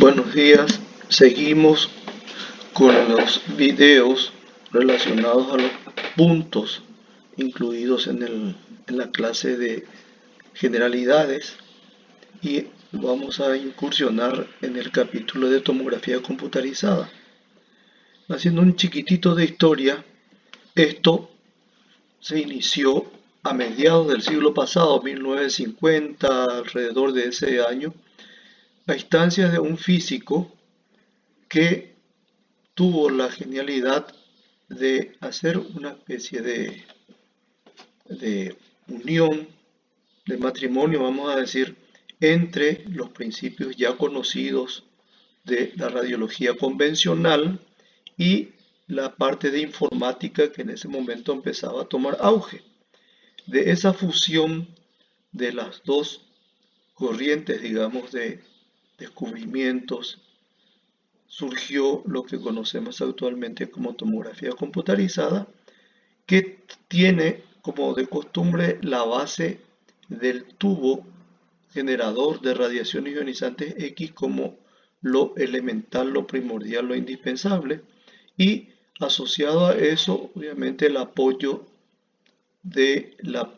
Buenos días, seguimos con los videos relacionados a los puntos incluidos en la clase de generalidades y vamos a incursionar en el capítulo de tomografía computarizada. Haciendo un chiquitito de historia, esto se inició a mediados del siglo pasado, 1950, alrededor de ese año, a instancias de un físico que tuvo la genialidad de hacer una especie de unión, de matrimonio, vamos a decir, entre los principios ya conocidos de la radiología convencional y la parte de informática que en ese momento empezaba a tomar auge. De esa fusión de las dos corrientes, digamos, de descubrimientos, surgió lo que conocemos actualmente como tomografía computarizada, que tiene como de costumbre la base del tubo generador de radiaciones ionizantes X como lo elemental, lo primordial, lo indispensable, y asociado a eso, obviamente, el apoyo de la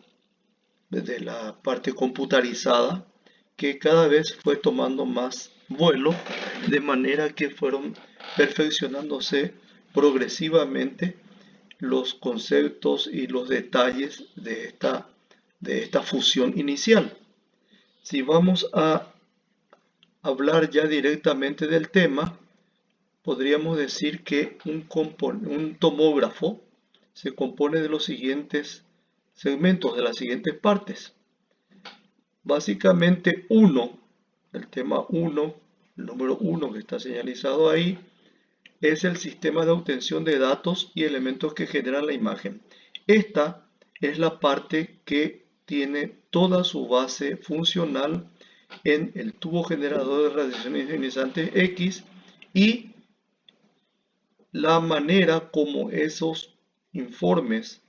parte computarizada, que cada vez fue tomando más vuelo, de manera que fueron perfeccionándose progresivamente los conceptos y los detalles de esta fusión inicial. Si vamos a hablar ya directamente del tema, podríamos decir que un tomógrafo se compone de los siguientes segmentos, de las siguientes partes. Básicamente el tema 1, el número 1 que está señalizado ahí, es el sistema de obtención de datos y elementos que generan la imagen. Esta es la parte que tiene toda su base funcional en el tubo generador de radiaciones ionizantes X y la manera como esos informes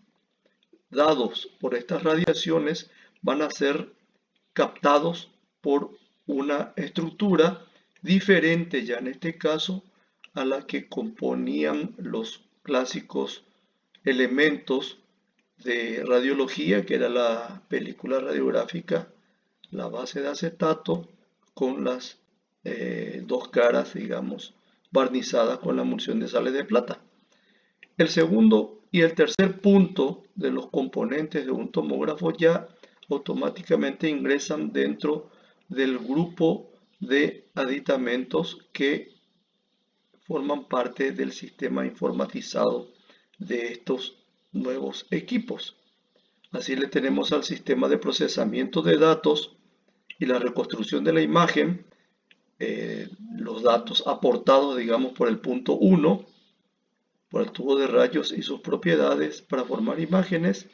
dados por estas radiaciones van a ser captados por una estructura diferente ya en este caso a la que componían los clásicos elementos de radiología, que era la película radiográfica, la base de acetato con las dos caras, digamos, barnizadas con la emulsión de sales de plata. El segundo y el tercer punto de los componentes de un tomógrafo ya automáticamente ingresan dentro del grupo de aditamentos que forman parte del sistema informatizado de estos nuevos equipos. Así le tenemos al sistema de procesamiento de datos y la reconstrucción de la imagen, los datos aportados, digamos, por el punto 1, por el tubo de rayos y sus propiedades para formar imágenes,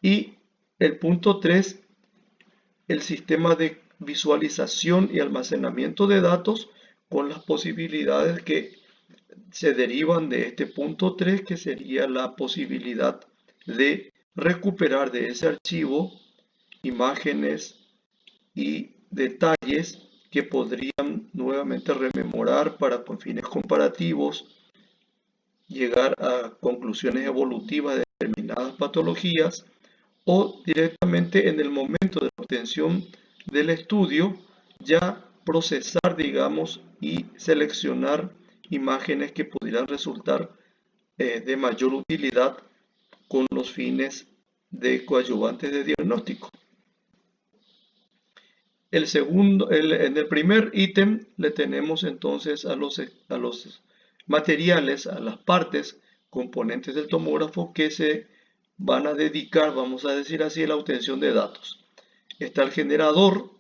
y el punto 3, el sistema de visualización y almacenamiento de datos con las posibilidades que se derivan de este punto 3, que sería la posibilidad de recuperar de ese archivo imágenes y detalles que podrían nuevamente rememorar para con fines comparativos, llegar a conclusiones evolutivas de determinadas patologías o directamente en el momento de la obtención del estudio ya procesar, digamos, y seleccionar imágenes que pudieran resultar de mayor utilidad con los fines de coadyuvantes de diagnóstico. En el primer ítem le tenemos entonces a los materiales, a las partes, componentes del tomógrafo que se van a dedicar, vamos a decir así, a la obtención de datos. Está el generador,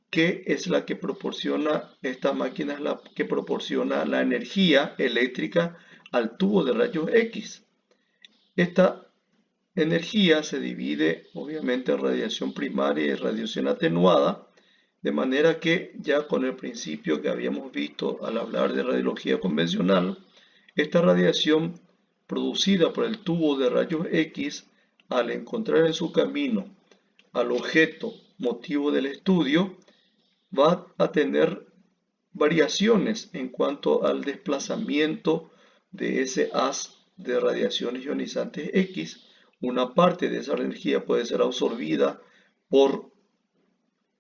que es la que proporciona, esta máquina es la que proporciona la energía eléctrica al tubo de rayos X. Esta energía se divide obviamente en radiación primaria y radiación atenuada, de manera que ya con el principio que habíamos visto al hablar de radiología convencional, esta radiación producida por el tubo de rayos X, al encontrar en su camino al objeto motivo del estudio, va a tener variaciones en cuanto al desplazamiento de ese haz de radiaciones ionizantes X. Una parte de esa energía puede ser absorbida por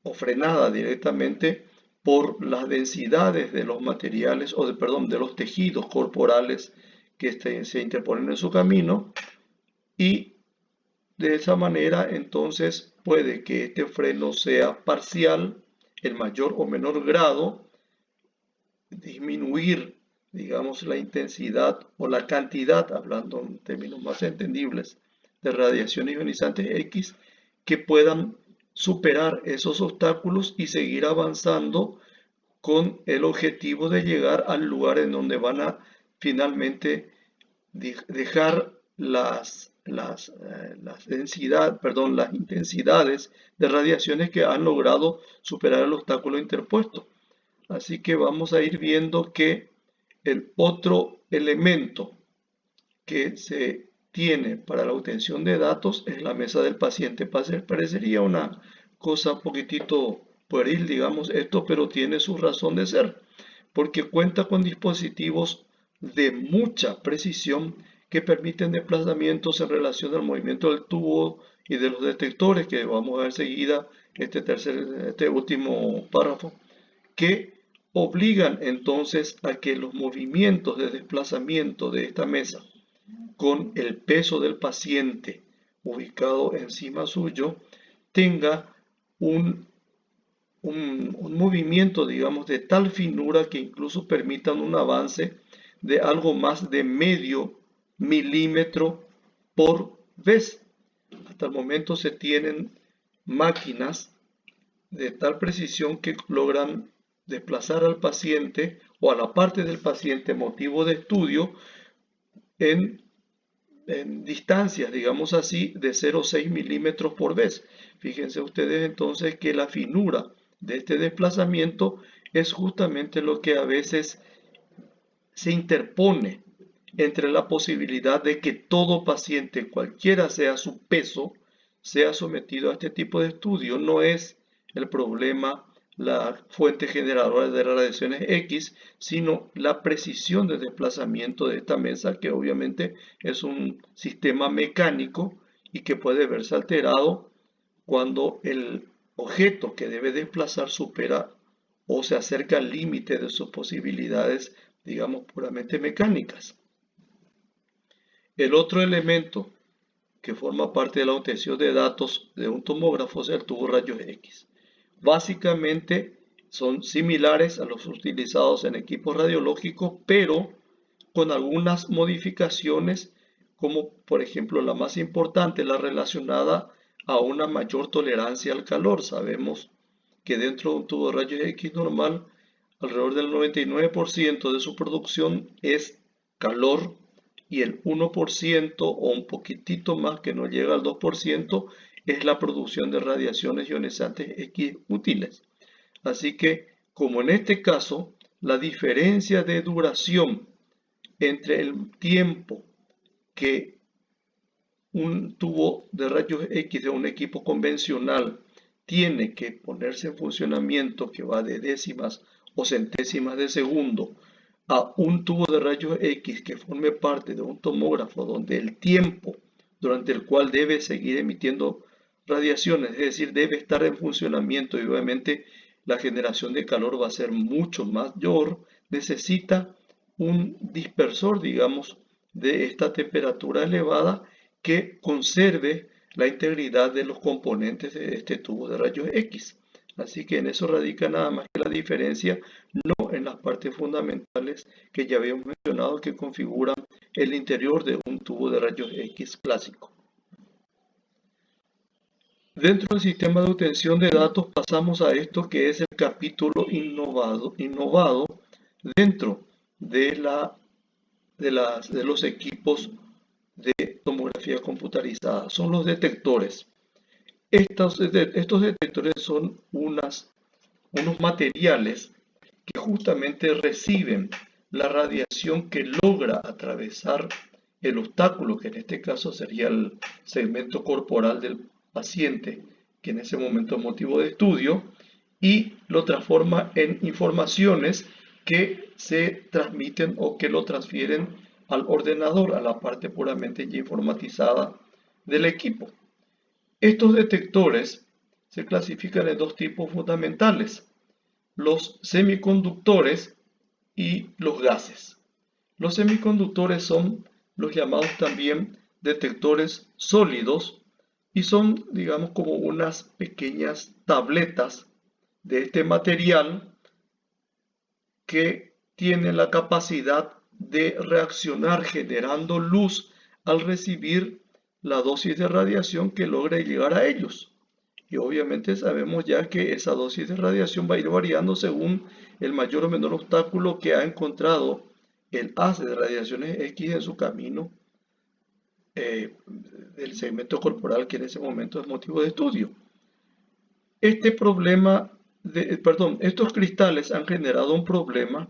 o frenada directamente por las densidades de los materiales de los tejidos corporales que se interponen en su camino, y de esa manera entonces puede que este freno sea parcial en mayor o menor grado, disminuir, digamos, la intensidad o la cantidad, hablando en términos más entendibles, de radiaciones ionizantes X que puedan superar esos obstáculos y seguir avanzando con el objetivo de llegar al lugar en donde van a finalmente dejar las intensidades de radiaciones que han logrado superar el obstáculo interpuesto. Así que vamos a ir viendo que el otro elemento que se tiene para la obtención de datos es la mesa del paciente. Parecería una cosa un poquitito pueril, digamos esto, pero tiene su razón de ser, porque cuenta con dispositivos de mucha precisión que permiten desplazamientos en relación al movimiento del tubo y de los detectores, que vamos a ver enseguida este último párrafo, que obligan entonces a que los movimientos de desplazamiento de esta mesa con el peso del paciente ubicado encima suyo tenga un movimiento, digamos, de tal finura que incluso permitan un avance de algo más de medio milímetro por vez. Hasta el momento se tienen máquinas de tal precisión que logran desplazar al paciente o a la parte del paciente motivo de estudio en distancias, digamos así, de 0,6 milímetros por vez. Fíjense ustedes entonces que la finura de este desplazamiento es justamente lo que a veces se interpone entre la posibilidad de que todo paciente, cualquiera sea su peso, sea sometido a este tipo de estudio. No es el problema la fuente generadora de radiaciones X, sino la precisión de desplazamiento de esta mesa, que obviamente es un sistema mecánico y que puede verse alterado cuando el objeto que debe desplazar supera o se acerca al límite de sus posibilidades, digamos, puramente mecánicas. El otro elemento que forma parte de la obtención de datos de un tomógrafo es el tubo rayos X. Básicamente son similares a los utilizados en equipos radiológicos, pero con algunas modificaciones, como por ejemplo la más importante, la relacionada a una mayor tolerancia al calor. Sabemos que dentro de un tubo de rayos X normal, alrededor del 99% de su producción es calor, y el 1% o un poquitito más, que no llega al 2%, es la producción de radiaciones ionizantes X útiles. Así que, como en este caso, la diferencia de duración entre el tiempo que un tubo de rayos X de un equipo convencional tiene que ponerse en funcionamiento, que va de décimas o centésimas de segundo, a un tubo de rayos X que forme parte de un tomógrafo, donde el tiempo durante el cual debe seguir emitiendo radiaciones, es decir, debe estar en funcionamiento, y obviamente la generación de calor va a ser mucho mayor, necesita un dispersor, digamos, de esta temperatura elevada que conserve la integridad de los componentes de este tubo de rayos X. Así que en eso radica nada más que la diferencia, no en las partes fundamentales que ya habíamos mencionado que configuran el interior de un tubo de rayos X clásico. Dentro del sistema de obtención de datos pasamos a esto que es el capítulo innovado dentro de los equipos de tomografía computarizada. Son los detectores. Estos detectores son unos materiales que justamente reciben la radiación que logra atravesar el obstáculo, que en este caso sería el segmento corporal del paciente, que en ese momento es motivo de estudio, y lo transforma en informaciones que se transmiten o que lo transfieren al ordenador, a la parte puramente ya informatizada del equipo. Estos detectores se clasifican en dos tipos fundamentales: los semiconductores y los gases. Los semiconductores son los llamados también detectores sólidos y son, digamos, como unas pequeñas tabletas de este material que tienen la capacidad de reaccionar generando luz al recibir la dosis de radiación que logre llegar a ellos. Y obviamente sabemos ya que esa dosis de radiación va a ir variando según el mayor o menor obstáculo que ha encontrado el haz de radiaciones X en su camino del segmento corporal que en ese momento es motivo de estudio. Estos cristales han generado un problema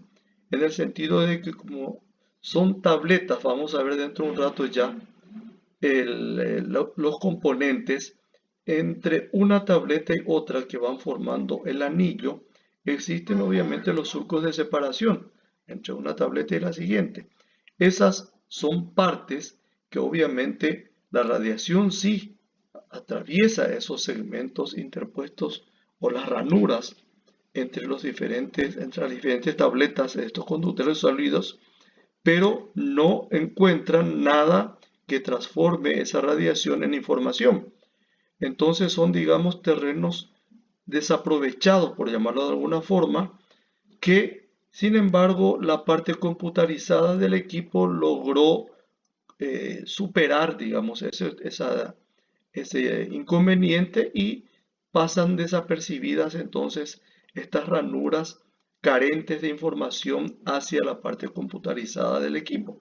en el sentido de que como son tabletas, vamos a ver dentro de un rato ya los componentes entre una tableta y otra que van formando el anillo, existen obviamente los surcos de separación entre una tableta y la siguiente. Esas son partes que obviamente la radiación sí atraviesa esos segmentos interpuestos o las ranuras entre las diferentes tabletas de estos conductores sólidos, pero no encuentran nada que transforme esa radiación en información. Entonces son, digamos, terrenos desaprovechados, por llamarlo de alguna forma, que sin embargo la parte computarizada del equipo logró superar, digamos, ese inconveniente y pasan desapercibidas entonces estas ranuras carentes de información hacia la parte computarizada del equipo.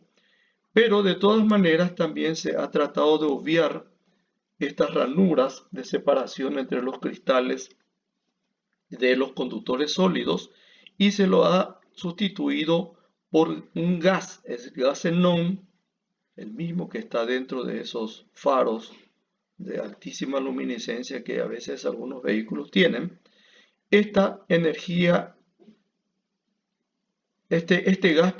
Pero de todas maneras también se ha tratado de obviar estas ranuras de separación entre los cristales de los conductores sólidos y se lo ha sustituido por un gas, el gas xenón, el mismo que está dentro de esos faros de altísima luminiscencia que a veces algunos vehículos tienen. Esta energía, este gas,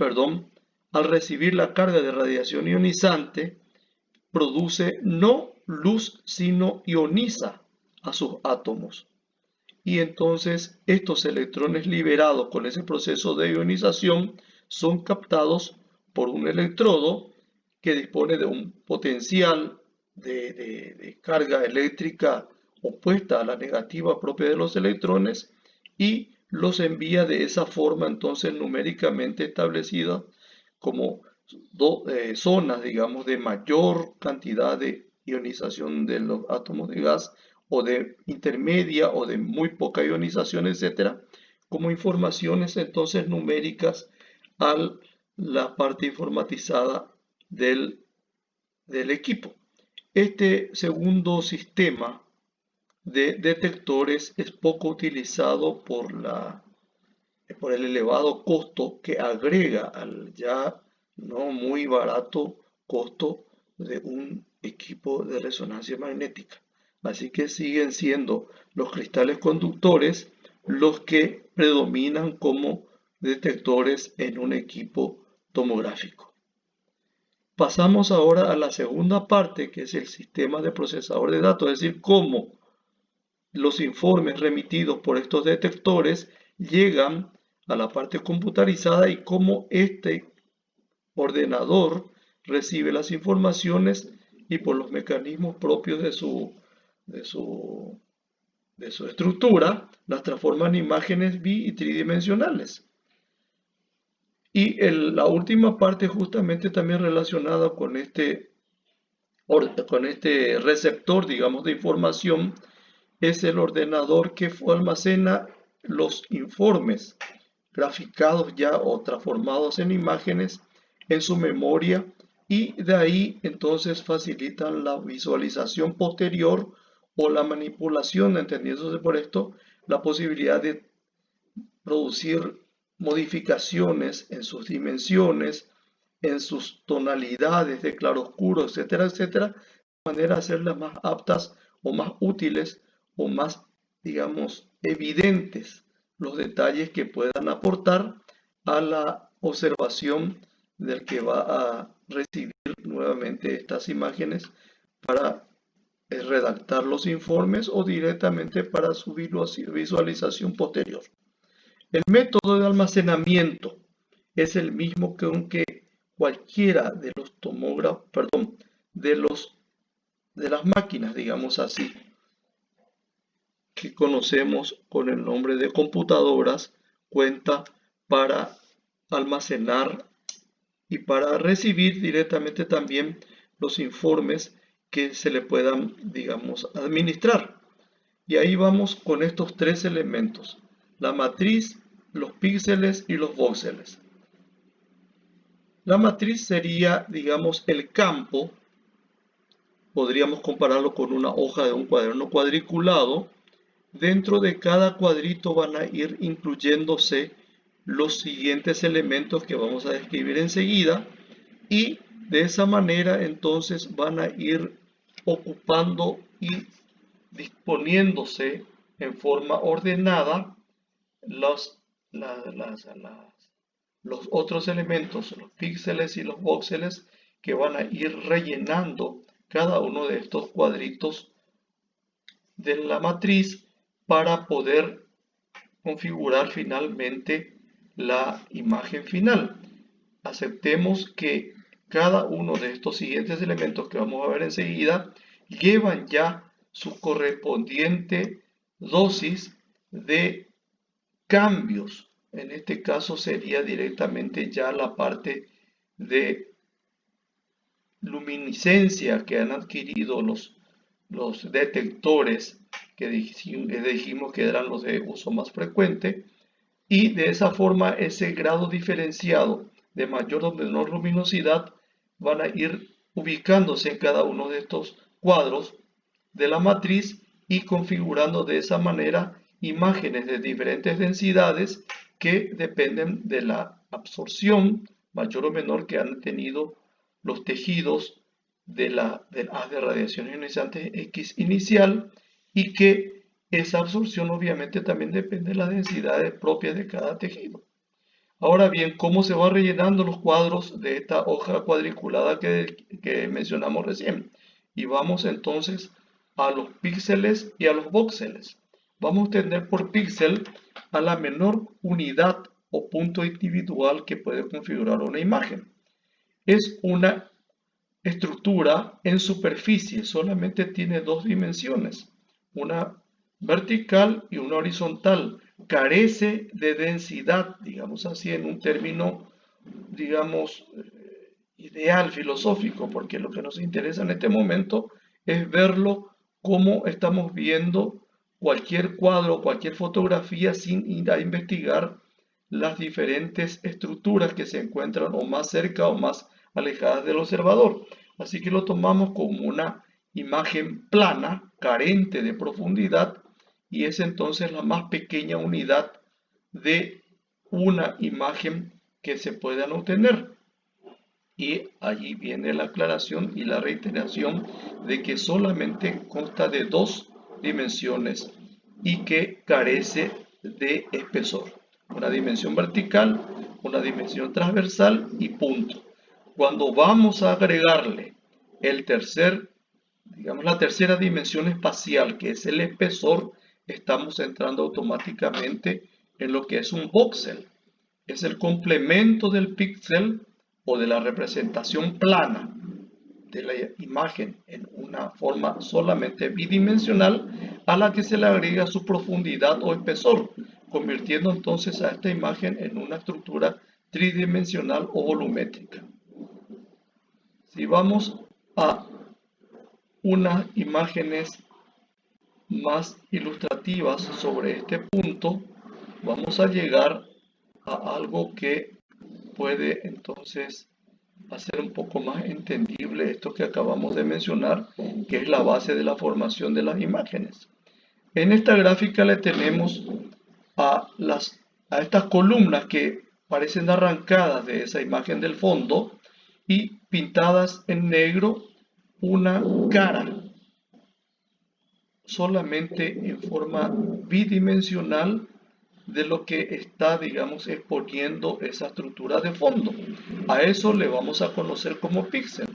al recibir la carga de radiación ionizante, produce no luz, sino ioniza a sus átomos. Y entonces estos electrones liberados con ese proceso de ionización son captados por un electrodo que dispone de un potencial de carga eléctrica opuesta a la negativa propia de los electrones y los envía de esa forma entonces numéricamente establecida como zonas, digamos, de mayor cantidad de ionización de los átomos de gas o de intermedia o de muy poca ionización, etcétera, como informaciones entonces numéricas a la parte informatizada del equipo. Este segundo sistema de detectores es poco utilizado por el elevado costo que agrega al ya no muy barato costo de un equipo de resonancia magnética. Así que siguen siendo los cristales conductores los que predominan como detectores en un equipo tomográfico. Pasamos ahora a la segunda parte, que es el sistema de procesador de datos, es decir, cómo los informes remitidos por estos detectores llegan a la parte computarizada y cómo este ordenador recibe las informaciones y por los mecanismos propios de su estructura las transforma en imágenes bi y tridimensionales. Y la última parte justamente también relacionada con este receptor, digamos, de información, es el ordenador que almacena los informes graficados ya o transformados en imágenes en su memoria y de ahí entonces facilitan la visualización posterior o la manipulación, entendiéndose por esto la posibilidad de producir modificaciones en sus dimensiones, en sus tonalidades de claroscuro, etcétera, etcétera, de manera de hacerlas más aptas o más útiles o más digamos, evidentes los detalles que puedan aportar a la observación del que va a recibir nuevamente estas imágenes para redactar los informes o directamente para su visualización posterior. El método de almacenamiento es el mismo que aunque cualquiera de los tomógrafos, perdón, de las máquinas, digamos así, que conocemos con el nombre de computadoras, cuenta para almacenar y para recibir directamente también los informes que se le puedan, digamos, administrar. Y ahí vamos con estos tres elementos: la matriz, los píxeles y los voxeles. La matriz sería, digamos, el campo. Podríamos compararlo con una hoja de un cuaderno cuadriculado. Dentro de cada cuadrito van a ir incluyéndose los siguientes elementos que vamos a describir enseguida, y de esa manera entonces van a ir ocupando y disponiéndose en forma ordenada los otros elementos, los píxeles y los voxeles, que van a ir rellenando cada uno de estos cuadritos de la matriz para poder configurar finalmente la imagen final. Aceptemos que cada uno de estos siguientes elementos que vamos a ver enseguida llevan ya su correspondiente dosis de cambios. En este caso sería directamente ya la parte de luminiscencia que han adquirido los detectores que dijimos que eran los de uso más frecuente, y de esa forma ese grado diferenciado de mayor o menor luminosidad van a ir ubicándose en cada uno de estos cuadros de la matriz y configurando de esa manera imágenes de diferentes densidades que dependen de la absorción mayor o menor que han tenido los tejidos del haz de radiación ionizante X inicial, y que esa absorción obviamente también depende de las densidades propias de cada tejido. Ahora bien, ¿cómo se van rellenando los cuadros de esta hoja cuadriculada que mencionamos recién? Y vamos entonces a los píxeles y a los voxeles. Vamos a tener por píxel a la menor unidad o punto individual que puede configurar una imagen. Es una estructura en superficie, solamente tiene dos dimensiones, una vertical y una horizontal. Carece de densidad, digamos así, en un término, digamos, ideal, filosófico, porque lo que nos interesa en este momento es verlo como estamos viendo cualquier cuadro, cualquier fotografía, sin ir a investigar las diferentes estructuras que se encuentran o más cerca o más alejadas del observador. Así que lo tomamos como una imagen plana, carente de profundidad, y es entonces la más pequeña unidad de una imagen que se puedan obtener. Y allí viene la aclaración y la reiteración de que solamente consta de dos dimensiones y que carece de espesor. Una dimensión vertical, una dimensión transversal y punto. Cuando vamos a agregarle la tercera dimensión espacial, que es el espesor, estamos entrando automáticamente en lo que es un voxel. Es el complemento del píxel o de la representación plana de la imagen en una forma solamente bidimensional, a la que se le agrega su profundidad o espesor, convirtiendo entonces a esta imagen en una estructura tridimensional o volumétrica. Si vamos a unas imágenes más ilustrativas sobre este punto, vamos a llegar a algo que puede entonces hacer un poco más entendible esto que acabamos de mencionar, que es la base de la formación de las imágenes. En esta gráfica le tenemos a estas columnas que parecen arrancadas de esa imagen del fondo y pintadas en negro una cara solamente en forma bidimensional de lo que está, digamos, exponiendo esa estructura de fondo. A eso le vamos a conocer como píxel.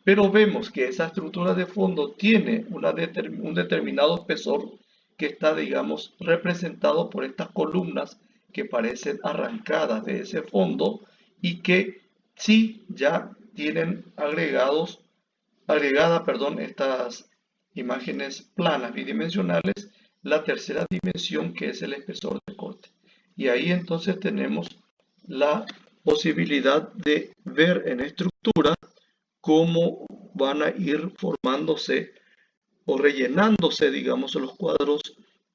Pero vemos que esa estructura de fondo tiene un determinado espesor que está, digamos, representado por estas columnas que parecen arrancadas de ese fondo y que sí ya tienen estas imágenes planas bidimensionales, la tercera dimensión que es el espesor de corte. Y ahí entonces tenemos la posibilidad de ver en estructura cómo van a ir formándose o rellenándose, digamos, los cuadros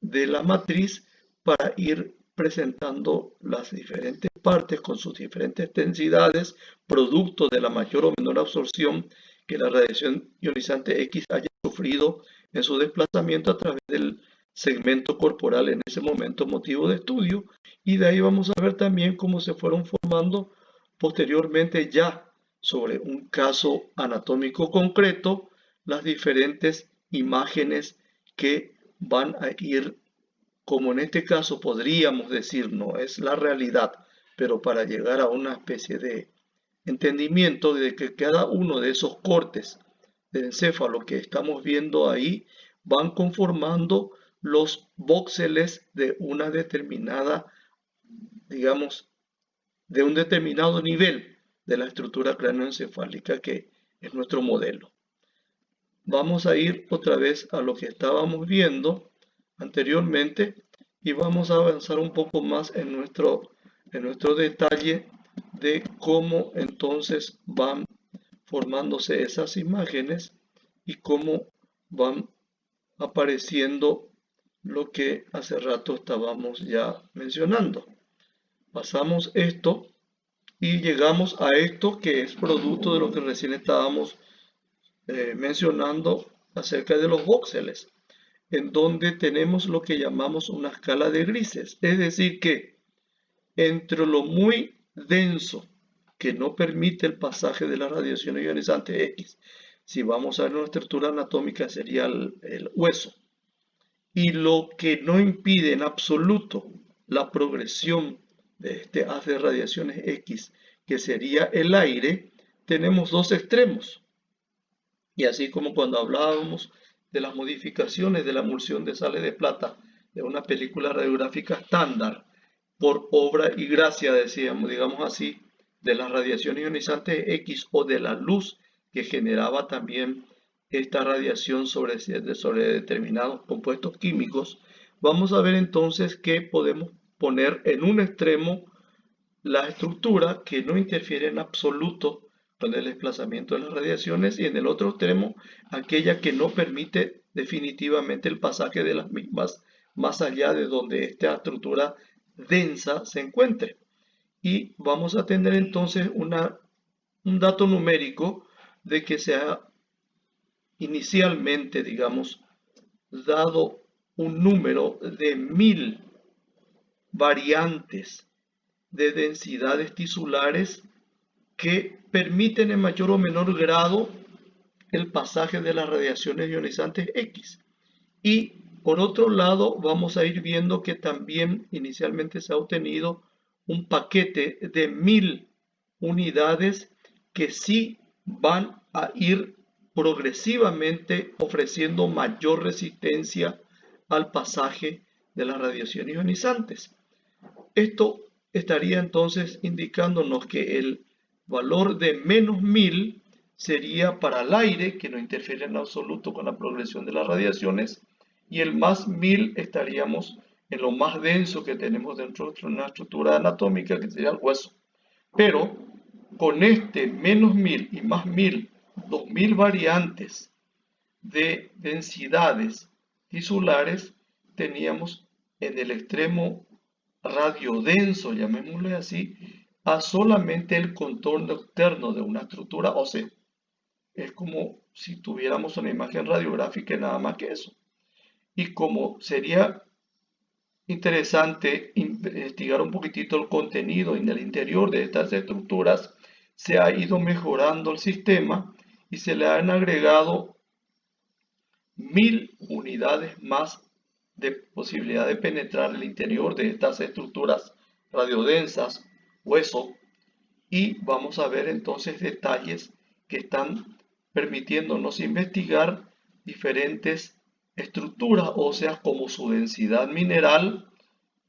de la matriz para ir presentando las diferentes partes con sus diferentes densidades, producto de la mayor o menor absorción que la radiación ionizante X haya sufrido en su desplazamiento a través del segmento corporal en ese momento motivo de estudio. Y de ahí vamos a ver también cómo se fueron formando posteriormente ya sobre un caso anatómico concreto las diferentes imágenes que van a ir, como en este caso podríamos decir, no es la realidad, pero para llegar a una especie de entendimiento de que cada uno de esos cortes del encéfalo que estamos viendo ahí van conformando los voxeles de una determinada, digamos, de un determinado nivel de la estructura cráneoencefálica que es nuestro modelo. Vamos a ir otra vez a lo que estábamos viendo anteriormente y vamos a avanzar un poco más en nuestro detalle de cómo entonces van formándose esas imágenes y cómo van apareciendo lo que hace rato estábamos ya mencionando. Pasamos esto y llegamos a esto que es producto de lo que recién estábamos mencionando acerca de los voxeles, en donde tenemos lo que llamamos una escala de grises, es decir que entre lo muy denso que no permite el pasaje de la radiación ionizante X, si vamos a ver una estructura anatómica sería el hueso, y lo que no impide en absoluto la progresión de este haz de radiaciones X, que sería el aire, tenemos dos extremos. Y así como cuando hablábamos de las modificaciones de la emulsión de sales de plata de una película radiográfica estándar, por obra y gracia, decíamos, digamos así, de las radiaciones ionizantes X o de la luz que generaba también esta radiación sobre determinados compuestos químicos, vamos a ver entonces que podemos poner en un extremo la estructura que no interfiere en absoluto con el desplazamiento de las radiaciones y en el otro extremo aquella que no permite definitivamente el pasaje de las mismas más allá de donde esta estructura densa se encuentre. Y vamos a tener entonces un dato numérico de que se ha inicialmente, digamos, dado un número de 1000 variantes de densidades tisulares que permiten en mayor o menor grado el pasaje de las radiaciones ionizantes X. Y por otro lado vamos a ir viendo que también inicialmente se ha obtenido un paquete de 1000 unidades que sí van a ir progresivamente ofreciendo mayor resistencia al pasaje de las radiaciones ionizantes. Esto estaría entonces indicándonos que el valor de menos 1000 sería para el aire, que no interfiere en absoluto con la progresión de las radiaciones, y el más 1000 estaríamos en lo más denso que tenemos dentro de una estructura anatómica, que sería el hueso. Pero con este menos 1000 y más 1000, 2000 variantes de densidades tisulares, teníamos en el extremo radiodenso, llamémosle así, a solamente el contorno externo de una estructura ósea. Es como si tuviéramos una imagen radiográfica y nada más que eso. Y como sería interesante investigar un poquitito el contenido en el interior de estas estructuras, se ha ido mejorando el sistema y se le han agregado 1000 unidades más de posibilidad de penetrar el interior de estas estructuras radiodensas, hueso, y vamos a ver entonces detalles que están permitiéndonos investigar diferentes estructuras óseas como su densidad mineral,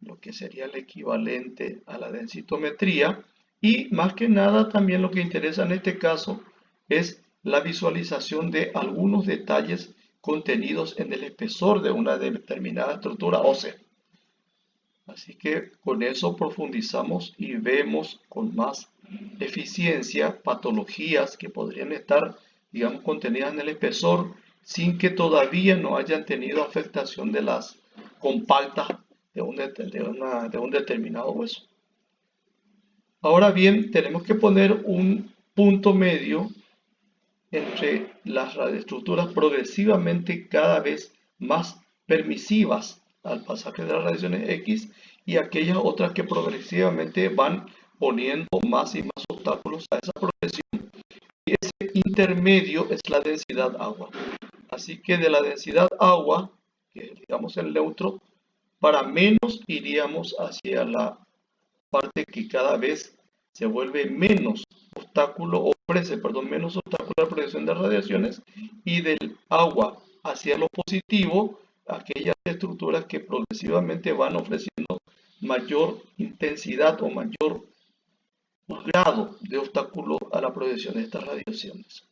lo que sería el equivalente a la densitometría, y más que nada también lo que interesa en este caso es la visualización de algunos detalles contenidos en el espesor de una determinada estructura ósea. Así que con eso profundizamos y vemos con más eficiencia patologías que podrían estar, digamos, contenidas en el espesor sin que todavía no hayan tenido afectación de las compactas de un determinado hueso. Ahora bien, tenemos que poner un punto medio entre las radioestructuras progresivamente cada vez más permisivas al pasaje de las radiaciones X y aquellas otras que progresivamente van poniendo más y más obstáculos a esa progresión. Y ese intermedio es la densidad agua. Así que de la densidad agua, que es, digamos, el neutro, para menos iríamos hacia la parte que cada vez se vuelve menos obstáculo, ofrece, perdón, menos obstáculo a la proyección de radiaciones, y del agua hacia lo positivo, aquellas estructuras que progresivamente van ofreciendo mayor intensidad o mayor grado de obstáculo a la proyección de estas radiaciones.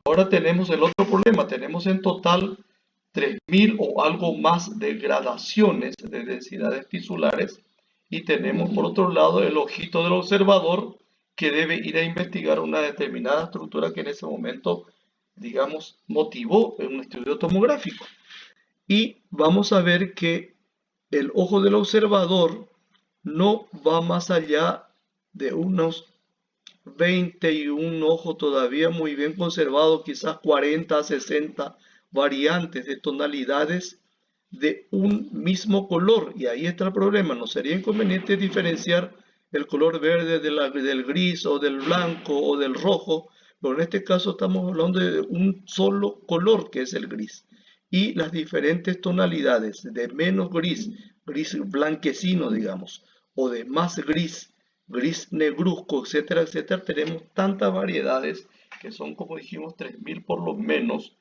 Ahora tenemos el otro problema, tenemos en total 3000 o algo más de gradaciones de densidades tisulares y tenemos por otro lado el ojito del observador que debe ir a investigar una determinada estructura que en ese momento, digamos, motivó en un estudio tomográfico. Y vamos a ver que el ojo del observador no va más allá de unos 20 y un ojo todavía muy bien conservado, quizás 40, 60 variantes de tonalidades de un mismo color. Y ahí está el problema. No sería inconveniente diferenciar el color verde del gris o del blanco o del rojo, pero en este caso estamos hablando de un solo color que es el gris. Y las diferentes tonalidades de menos gris, gris blanquecino, digamos, o de más gris, gris negruzco, etcétera, etcétera, tenemos tantas variedades que son, como dijimos, 3000 por lo menos,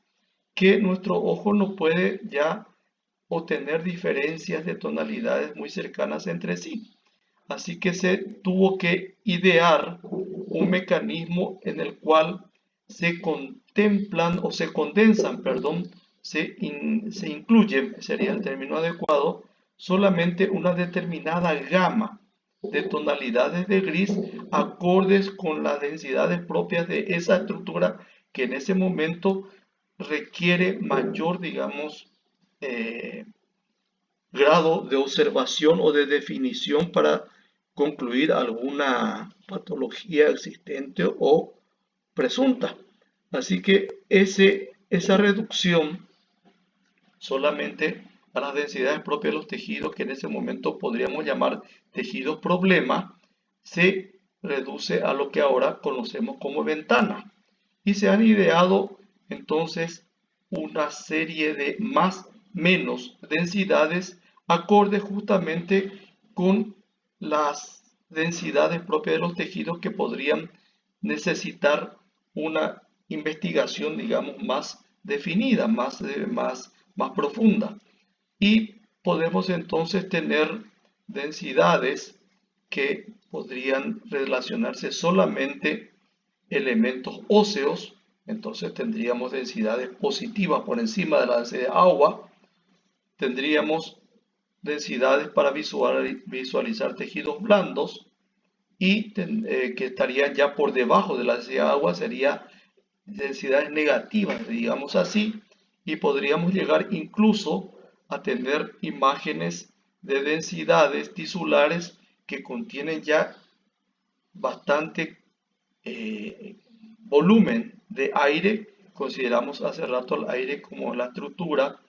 que nuestro ojo no puede ya obtener diferencias de tonalidades muy cercanas entre sí. Así que se tuvo que idear un mecanismo en el cual se contemplan o se condensan, perdón, se incluye, sería el término adecuado, solamente una determinada gama de tonalidades de gris acordes con las densidades propias de esa estructura que en ese momento requiere mayor, digamos, grado de observación o de definición para concluir alguna patología existente o presunta. Así que esa reducción solamente a las densidades propias de los tejidos, que en ese momento podríamos llamar tejidos problema, se reduce a lo que ahora conocemos como ventana. Y se han ideado entonces una serie de más menos densidades acorde justamente con las densidades propias de los tejidos que podrían necesitar una investigación, digamos, más definida, más profunda. Y podemos entonces tener densidades que podrían relacionarse solamente elementos óseos, entonces tendríamos densidades positivas por encima de la densidad de agua, tendríamos densidades para visualizar tejidos blandos y que estarían ya por debajo de la densidad de agua, sería densidades negativas, digamos así, y podríamos llegar incluso a tener imágenes de densidades tisulares que contienen ya bastante volumen de aire. Consideramos hace rato el aire como la estructura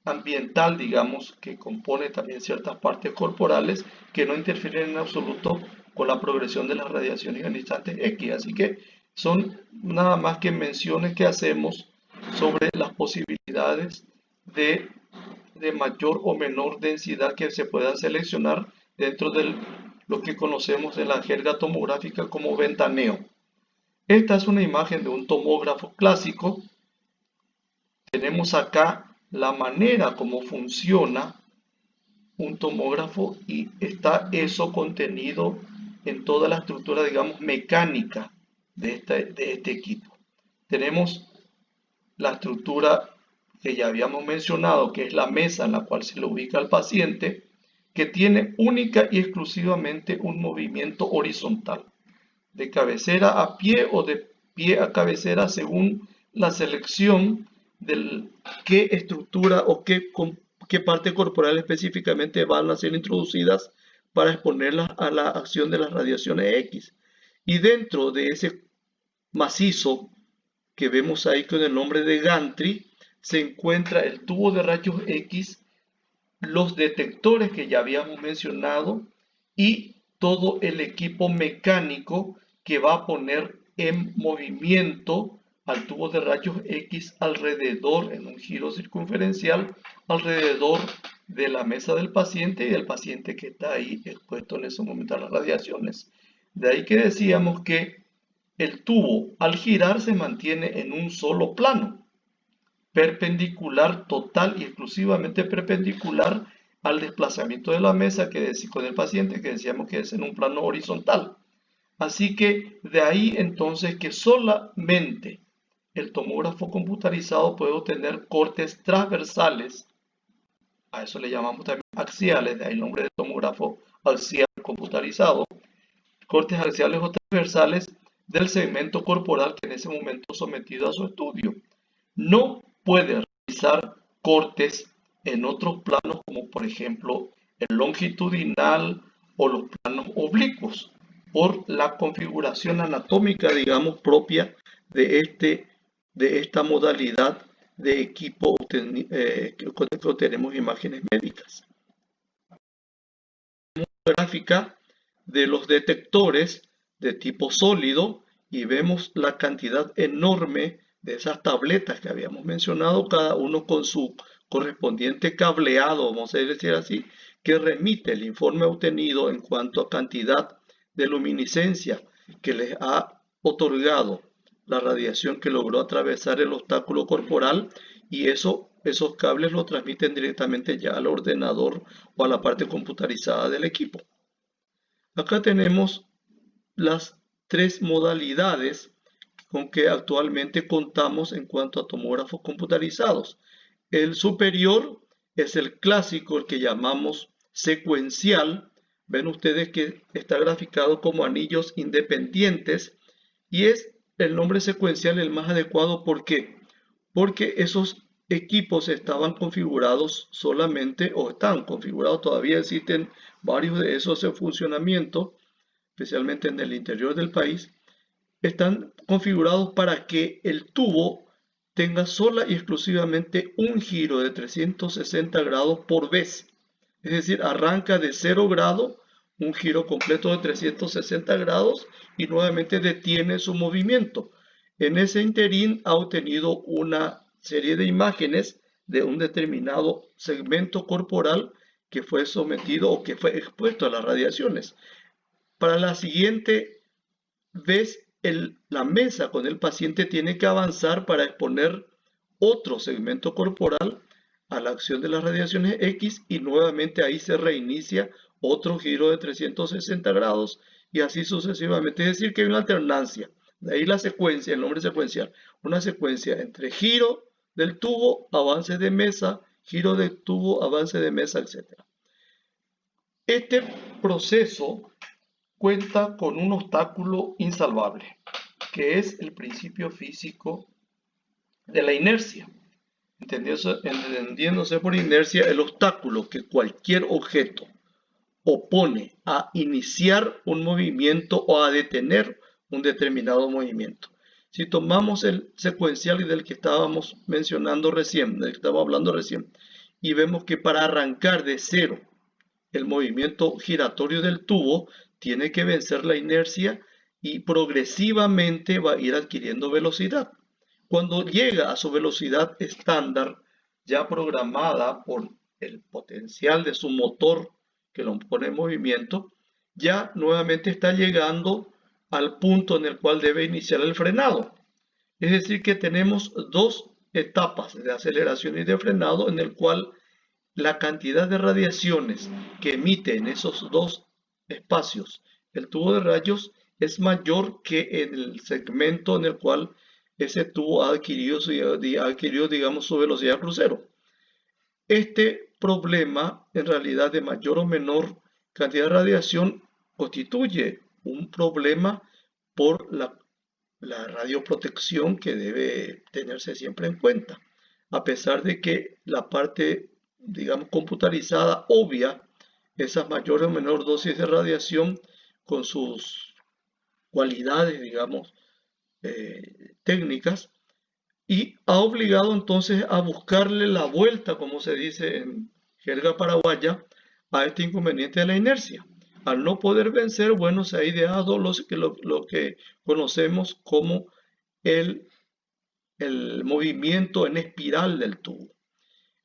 ambiental, digamos, que compone también ciertas partes corporales que no interfieren en absoluto con la progresión de las radiaciones ionizantes X. Así que son nada más que menciones que hacemos sobre las posibilidades de, mayor o menor densidad que se puedan seleccionar dentro de lo que conocemos en la jerga tomográfica como ventaneo. Esta es una imagen de un tomógrafo clásico. Tenemos acá la manera como funciona un tomógrafo y está eso contenido en toda la estructura, digamos, mecánica de este equipo. Tenemos la estructura que ya habíamos mencionado, que es la mesa en la cual se le ubica al paciente, que tiene única y exclusivamente un movimiento horizontal, de cabecera a pie o de pie a cabecera, según la selección de qué estructura o qué parte corporal específicamente van a ser introducidas para exponerlas a la acción de las radiaciones X. Y dentro de ese macizo que vemos ahí con el nombre de gantry, se encuentra el tubo de rayos X, los detectores que ya habíamos mencionado y todo el equipo mecánico que va a poner en movimiento al tubo de rayos X alrededor, en un giro circunferencial, alrededor de la mesa del paciente y del paciente que está ahí expuesto en ese momento a las radiaciones. De ahí que decíamos que el tubo al girar se mantiene en un solo plano, perpendicular, total y exclusivamente perpendicular al desplazamiento de la mesa con el paciente, que decíamos que es en un plano horizontal. Así que de ahí entonces que solamente el tomógrafo computarizado puede obtener cortes transversales, a eso le llamamos también axiales, de ahí el nombre de tomógrafo axial computarizado, cortes axiales o transversales del segmento corporal que en ese momento sometido a su estudio. No puede realizar cortes en otros planos, como por ejemplo el longitudinal o los planos oblicuos, por la configuración anatómica, digamos, propia de esta modalidad de equipo con el que obtenemos imágenes médicas. Gráfica de los detectores de tipo sólido y vemos la cantidad enorme de esas tabletas que habíamos mencionado, cada uno con su correspondiente cableado, vamos a decir así, que remite el informe obtenido en cuanto a cantidad de luminiscencia que les ha otorgado la radiación que logró atravesar el obstáculo corporal, y esos cables lo transmiten directamente ya al ordenador o a la parte computarizada del equipo. Acá tenemos las tres modalidades con que actualmente contamos en cuanto a tomógrafos computarizados. El superior es el clásico, el que llamamos secuencial. Ven ustedes que está graficado como anillos independientes y es el nombre secuencial el más adecuado. ¿Por qué? Porque esos equipos estaban configurados solamente, o están configurados, todavía existen varios de esos en funcionamiento, especialmente en el interior del país, están configurados para que el tubo tenga sola y exclusivamente un giro de 360 grados por vez. Es decir, arranca de 0 grado, un giro completo de 360 grados y nuevamente detiene su movimiento. En ese interín ha obtenido una serie de imágenes de un determinado segmento corporal que fue sometido o que fue expuesto a las radiaciones. Para la siguiente vez, la mesa con el paciente tiene que avanzar para exponer otro segmento corporal a la acción de las radiaciones X y nuevamente ahí se reinicia otro giro de 360 grados y así sucesivamente. Es decir, que hay una alternancia. De ahí la secuencia, el nombre secuencial. Una secuencia entre giro del tubo, avance de mesa, giro del tubo, avance de mesa, etc. Este proceso cuenta con un obstáculo insalvable, que es el principio físico de la inercia. Entendiéndose por inercia el obstáculo que cualquier objeto opone a iniciar un movimiento o a detener un determinado movimiento. Si tomamos el secuencial y del que estábamos mencionando recién, del que estábamos hablando recién, y vemos que para arrancar de cero el movimiento giratorio del tubo tiene que vencer la inercia y progresivamente va a ir adquiriendo velocidad. Cuando llega a su velocidad estándar, ya programada por el potencial de su motor que lo pone en movimiento, ya nuevamente está llegando al punto en el cual debe iniciar el frenado. Es decir, que tenemos dos etapas de aceleración y de frenado en el cual la cantidad de radiaciones que emite en esos dos espacios el tubo de rayos es mayor que en el segmento en el cual ese tubo ha adquirido, digamos, su velocidad crucero. Este problema, en realidad, de mayor o menor cantidad de radiación, constituye un problema por la radioprotección que debe tenerse siempre en cuenta, a pesar de que la parte, digamos, computarizada obvia esas mayor o menor dosis de radiación con sus cualidades, digamos, técnicas, y ha obligado entonces a buscarle la vuelta, como se dice en jerga paraguaya, a este inconveniente de la inercia. Al no poder vencer, bueno, se ha ideado lo que conocemos como el movimiento en espiral del tubo.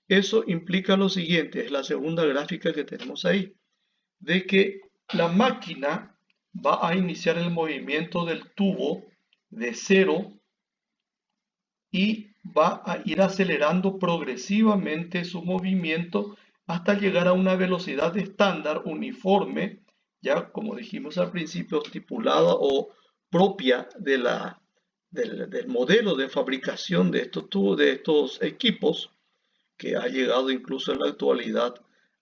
Eso implica lo siguiente, es la segunda gráfica que tenemos ahí, de que la máquina va a iniciar el movimiento del tubo de cero y va a ir acelerando progresivamente su movimiento hasta llegar a una velocidad estándar uniforme, ya como dijimos al principio, estipulada o propia del modelo de fabricación de estos tubos, de estos equipos, que ha llegado incluso en la actualidad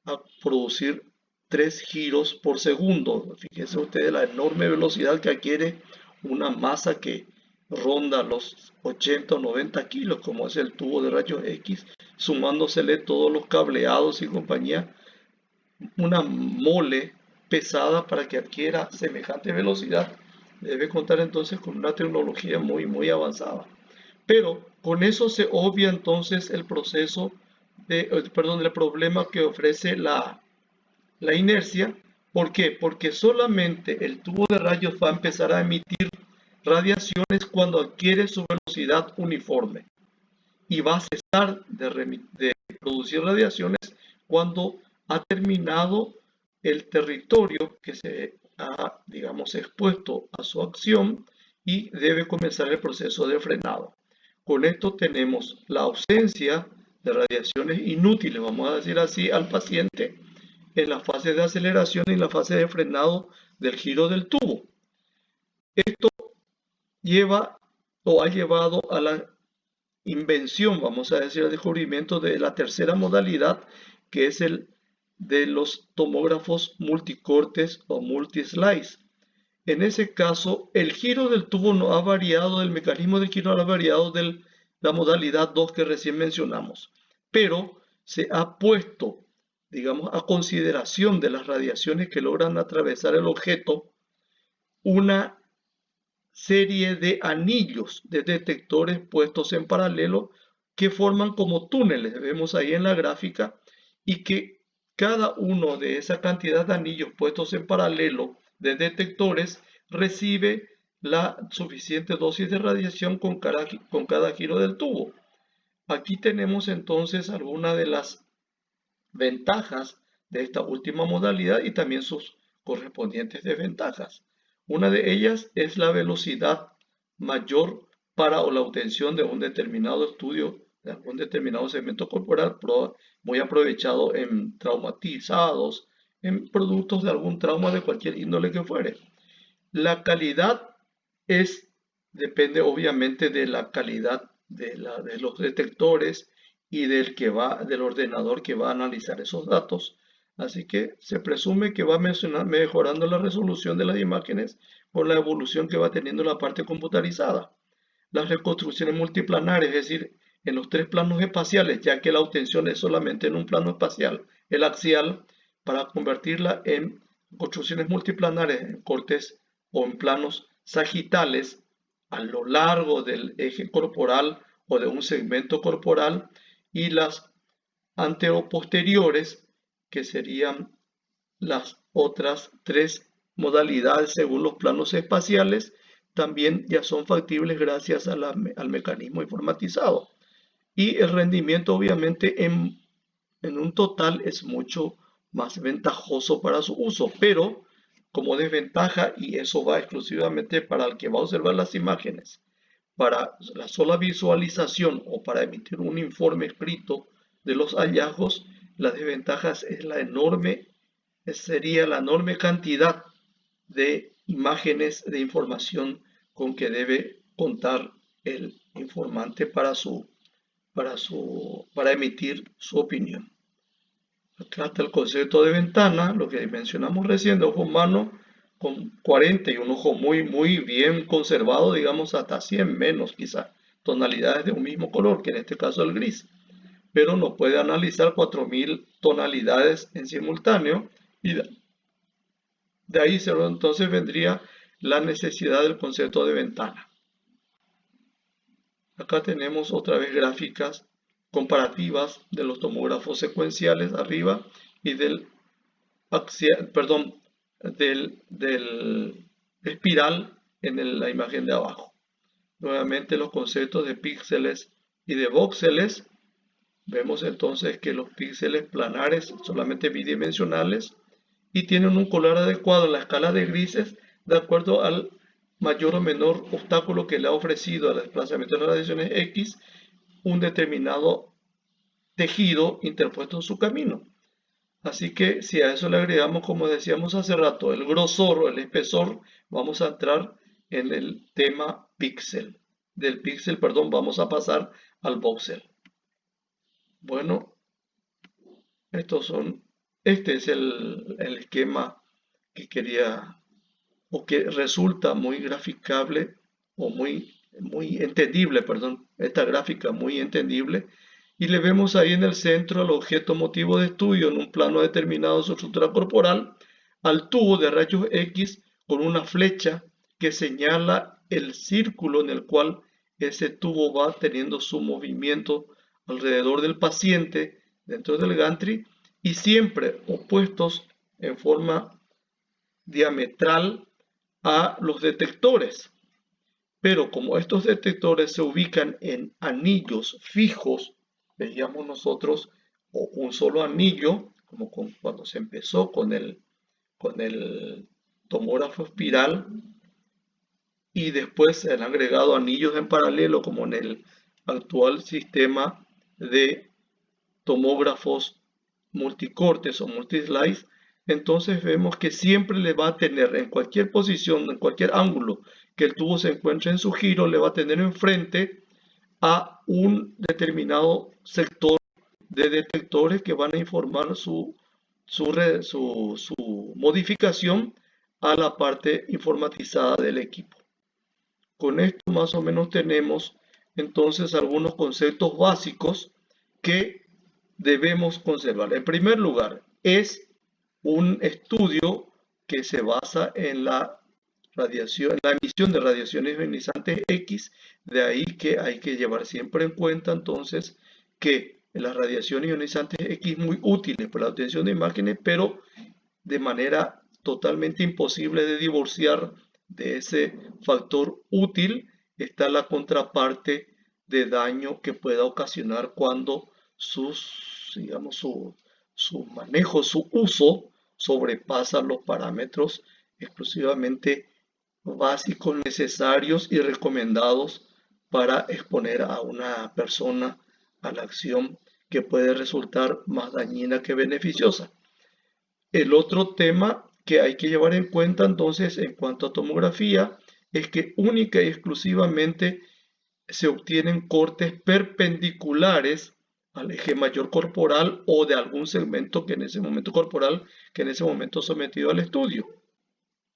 a producir 3 giros por segundo. Fíjense ustedes la enorme velocidad que adquiere una masa que ronda los 80 o 90 kilos, como es el tubo de rayos X, sumándosele todos los cableados y compañía, una mole pesada para que adquiera semejante velocidad. Debe contar entonces con una tecnología muy avanzada. Pero con eso se obvia entonces el proceso el problema que ofrece la inercia. ¿Por qué? Porque solamente el tubo de rayos va a empezar a emitir radiaciones cuando adquiere su velocidad uniforme y va a cesar de producir radiaciones cuando ha terminado el territorio que se ha, digamos, expuesto a su acción y debe comenzar el proceso de frenado. Con esto tenemos la ausencia de radiaciones inútiles, vamos a decir así, al paciente en la fase de aceleración y en la fase de frenado del giro del tubo. Esto lleva o ha llevado a la invención, vamos a decir, el descubrimiento de la tercera modalidad, que es el de los tomógrafos multicortes o multislice. En ese caso, el giro del tubo no ha variado, el mecanismo del giro no ha variado de la modalidad 2 que recién mencionamos, pero se ha puesto, digamos, a consideración de las radiaciones que logran atravesar el objeto, una serie de anillos de detectores puestos en paralelo que forman como túneles, vemos ahí en la gráfica, y que cada uno de esa cantidad de anillos puestos en paralelo de detectores recibe la suficiente dosis de radiación con cada giro del tubo. Aquí tenemos entonces algunas de las ventajas de esta última modalidad y también sus correspondientes desventajas. Una de ellas es la velocidad mayor para la obtención de un determinado estudio, de algún determinado segmento corporal, muy aprovechado en traumatizados, en productos de algún trauma de cualquier índole que fuere. La calidad depende obviamente de la calidad de los detectores y del ordenador que va a analizar esos datos. Así que se presume que va mejorando la resolución de las imágenes por la evolución que va teniendo la parte computarizada. Las reconstrucciones multiplanares, es decir, en los 3 planos espaciales, ya que la obtención es solamente en un plano espacial, el axial, para convertirla en construcciones multiplanares, en cortes o en planos sagitales a lo largo del eje corporal o de un segmento corporal, y las anteroposteriores, que serían las otras 3 modalidades según los planos espaciales, también ya son factibles gracias al mecanismo informatizado. Y el rendimiento obviamente en un total es mucho más ventajoso para su uso, pero como desventaja, y eso va exclusivamente para el que va a observar las imágenes, para la sola visualización o para emitir un informe escrito de los hallazgos, las desventajas sería la enorme cantidad de imágenes de información con que debe contar el informante para emitir su opinión. Acá está el concepto de ventana, lo que mencionamos recién, de ojo humano con 40 y un ojo muy bien conservado, digamos hasta 100 menos quizá, tonalidades de un mismo color, que en este caso el gris, pero no puede analizar 4000 tonalidades en simultáneo y de ahí entonces vendría la necesidad del concepto de ventana. Acá tenemos otra vez gráficas comparativas de los tomógrafos secuenciales arriba y del espiral en la imagen de abajo. Nuevamente los conceptos de píxeles y de voxeles. Vemos entonces que los píxeles planares son solamente bidimensionales y tienen un color adecuado en la escala de grises de acuerdo al mayor o menor obstáculo que le ha ofrecido al desplazamiento de las radiaciones X un determinado tejido interpuesto en su camino. Así que si a eso le agregamos, como decíamos hace rato, el grosor o el espesor, vamos a entrar en el tema píxel. Del píxel, perdón, vamos a pasar al voxel. Bueno, este es el esquema que quería o que resulta muy graficable o muy entendible, perdón, esta gráfica muy entendible. Y le vemos ahí en el centro el objeto motivo de estudio en un plano determinado de su estructura corporal, al tubo de rayos X con una flecha que señala el círculo en el cual ese tubo va teniendo su movimiento alrededor del paciente dentro del gantry y siempre opuestos en forma diametral a los detectores. Pero como estos detectores se ubican en anillos fijos, veíamos nosotros o un solo anillo, como cuando se empezó con el tomógrafo espiral, y después se han agregado anillos en paralelo, como en el actual sistema de tomógrafos multicortes o multislice. Entonces vemos que siempre le va a tener en cualquier posición, en cualquier ángulo que el tubo se encuentre en su giro, le va a tener enfrente a un determinado sector de detectores que van a informar su modificación a la parte informatizada del equipo. Con esto más o menos tenemos entonces algunos conceptos básicos que debemos conservar. En primer lugar, es un estudio que se basa en la emisión de radiaciones ionizantes X, de ahí que hay que llevar siempre en cuenta entonces que las radiaciones ionizantes X muy útiles para la obtención de imágenes, pero de manera totalmente imposible de divorciar de ese factor útil está la contraparte de daño que pueda ocasionar cuando digamos, su manejo, su uso sobrepasa los parámetros exclusivamente básicos, necesarios y recomendados para exponer a una persona a la acción que puede resultar más dañina que beneficiosa. El otro tema que hay que llevar en cuenta entonces en cuanto a tomografía es que única y exclusivamente se obtienen cortes perpendiculares al eje mayor corporal o de algún segmento que en ese momento corporal que en ese momento sometido al estudio.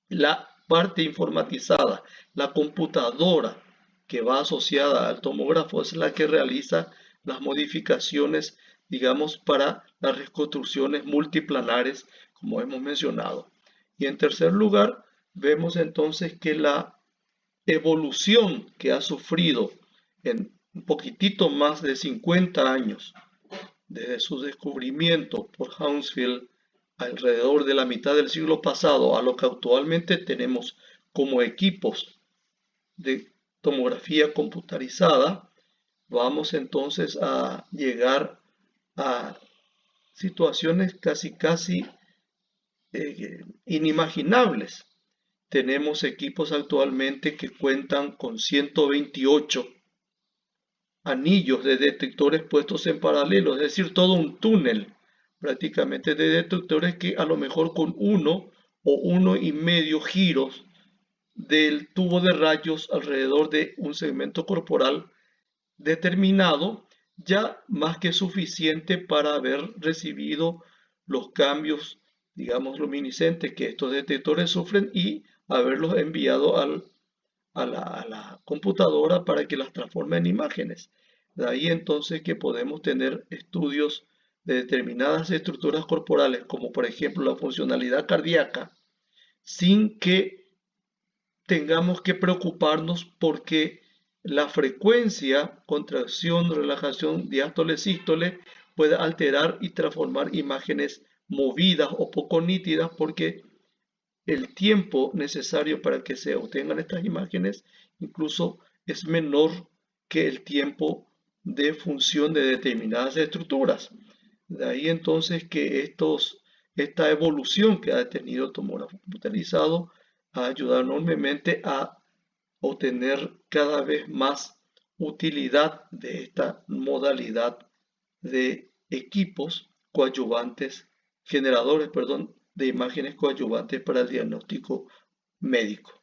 La parte informatizada, la computadora que va asociada al tomógrafo es la que realiza las modificaciones, digamos, para las reconstrucciones multiplanares, como hemos mencionado. Y en tercer lugar, vemos entonces que la evolución que ha sufrido en un poquitito más de 50 años desde su descubrimiento por Hounsfield alrededor de la mitad del siglo pasado a lo que actualmente tenemos como equipos de tomografía computarizada, vamos entonces a llegar a situaciones casi inimaginables. Tenemos equipos actualmente que cuentan con 128 anillos de detectores puestos en paralelo, es decir, todo un túnel prácticamente de detectores que a lo mejor con 1 o 1,5 giros del tubo de rayos alrededor de un segmento corporal determinado, ya más que suficiente para haber recibido los cambios, digamos, luminiscentes que estos detectores sufren y haberlos enviado a la computadora para que las transforme en imágenes. De ahí entonces que podemos tener estudios de determinadas estructuras corporales, como por ejemplo la funcionalidad cardíaca, sin que tengamos que preocuparnos porque la frecuencia, contracción, relajación, diástole, sístole, puede alterar y transformar imágenes movidas o poco nítidas porque el tiempo necesario para que se obtengan estas imágenes incluso es menor que el tiempo de función de determinadas estructuras. De ahí entonces que esta evolución que ha tenido el tomógrafo computarizado ha ayudado enormemente a obtener cada vez más utilidad de esta modalidad de equipos coadyuvantes, generadores, perdón, de imágenes coadyuvantes para el diagnóstico médico.